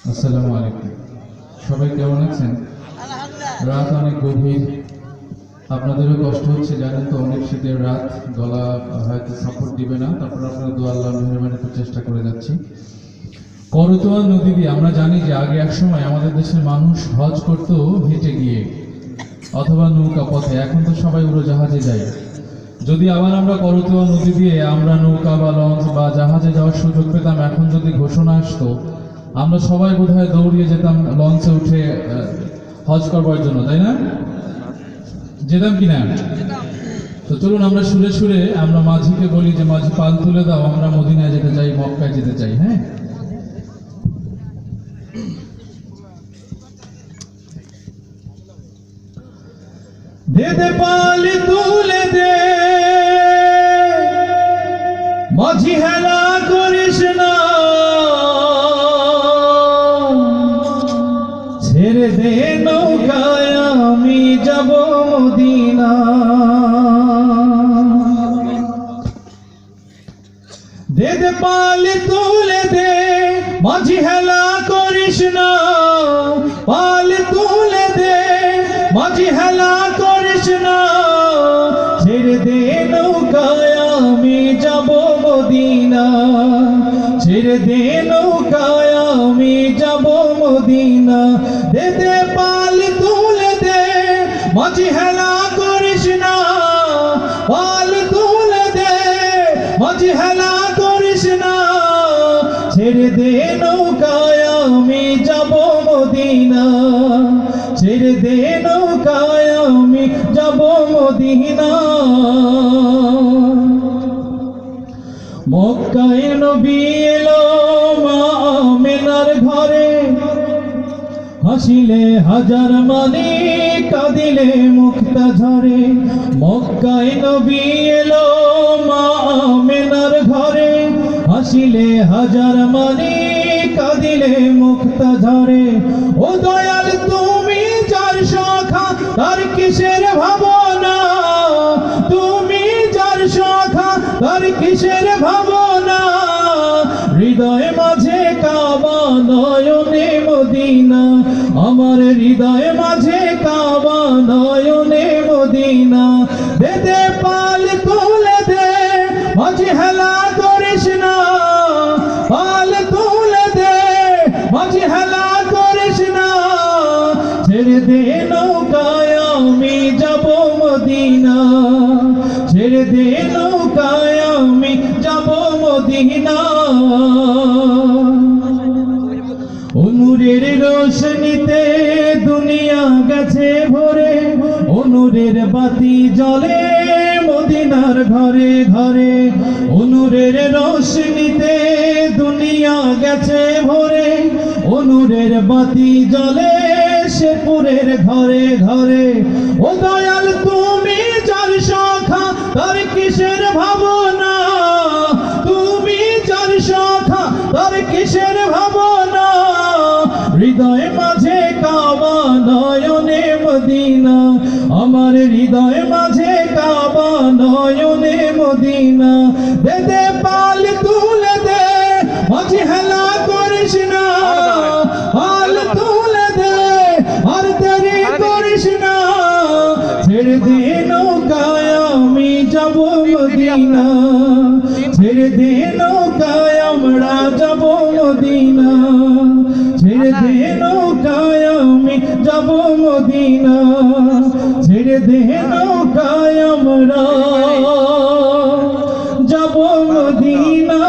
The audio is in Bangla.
আসসালামু আলাইকুম। সবাই কেমন আছেন? রাত অনেক গভীর, আপনাদেরও কষ্ট হচ্ছে জানেন তো, অনেক শীতের রাত, গলা হয়তো সাপোর্ট দিবে না, তারপর আপনারা দোয়া আল্লাহ মেহরবানিতে চেষ্টা করে যাচ্ছি। করতোয়া নদী দিয়ে আমরা জানি যে আগে এক সময় আমাদের দেশের মানুষ হজ করতো হেঁটে গিয়ে অথবা নৌকা পথে, এখন তো সবাই উড়োজাহাজে যায়। যদি আবার আমরা করতোয়া নদী দিয়ে আমরা নৌকা বা লঞ্চ বা জাহাজে যাওয়ার সুযোগ পেতাম, এখন যদি ঘোষণা আসতো, আমরা সবাই বোধহয় দৌড়িয়ে যেতাম লঞ্চে উঠে হজ করবার জন্য, তাই না? যেতাম কিনা? তো চলুন আমরা সুরে সুরে আমরা মাঝিকে বলি যে মাঝি পাল তুলে দাও, আমরা মদিনায় যেতে চাই, মক্কায় যেতে চাই। হ্যাঁ, দে দে পাল তুলে দে, মাঝি হেলা করিস না, ছেড়ে দে নৌকায় আমি যাব মদিনা। দে দে পাল তুলে দে, মাঝি হেলা করিস না, পাল তুলে দে, মাঝি হেলা করিস না, ছেড়ে দে নৌকায় আমি যাব মদিনা, ছেড়ে দে নৌকায় আমি যাব মদিনা। দে দে পাল তুলে দে, মাঝি হেলা করিস না, পাল তুলে দে, মাঝি হেলা করিস না, ছেড়ে দে নৌকায় আমি যাব মদিনা, ছেড়ে দে নৌকায় আমি যাব মদিনা। মক্কায় নবী এলো মা আমেনার ঘরে, হাসিলে হাজার মানি কাঁদিলে মুক্তা ঝরে। মক্কায় নবী এলো মা আমেনার ঘরে, হাসিলে হাজার মানি কাঁদিলে মুক্তা ঝরে। ও দয়াল তুমি যার সখা তার কিসের ভাবনা, তুমি যার সখা তার কিসের ভাবনা। হৃদয় মাঝে কাবা নয়নে মদিনা, আমার হৃদয় মাঝে কাবা নয়নে মদিনা। দে দে পাল তুলে দে, মাঝি হেলা করিস না, পাল তুলে দে, মাঝি হেলা করিস না, ছেড়ে দে নৌকায় আমি যাব মদিনা, ছেড়ে দে নৌকায় আমি যাব মদিনা। নূরের রোশনীতে দুনিয়া গেছে ভরে, নূরের বাতি জ্বলে মদিনার ঘরে ঘরে। নূরের রোশনীতে দুনিয়া গেছে ভরে, নূরের বাতি জ্বলে শেরপুরের ঘরে ঘরে। ও দয়াল তুমি যার সখা তার কিসের ভাবনা, তুমি যার সখা তার কিসের ভাবনা। হৃদয় মাঝে কাবা নয়নে মদিনা, আমার হৃদয় মাঝে কাবা নয়নে মদিনা। দে দে পাল তুলে দে, মাঝি হেলা করিস না, পাল তুলে দে, আর দেরি করিস না, ছেড়ে দে নৌকায় আমি যাব মদিনা, ছেড়ে দে নৌকায় আমরা যাব মদিনা, ছেড়ে দে নৌকায় আমি যাব মদিনা, ছেড়ে দে নৌকায় আমরা যাব মদিনা।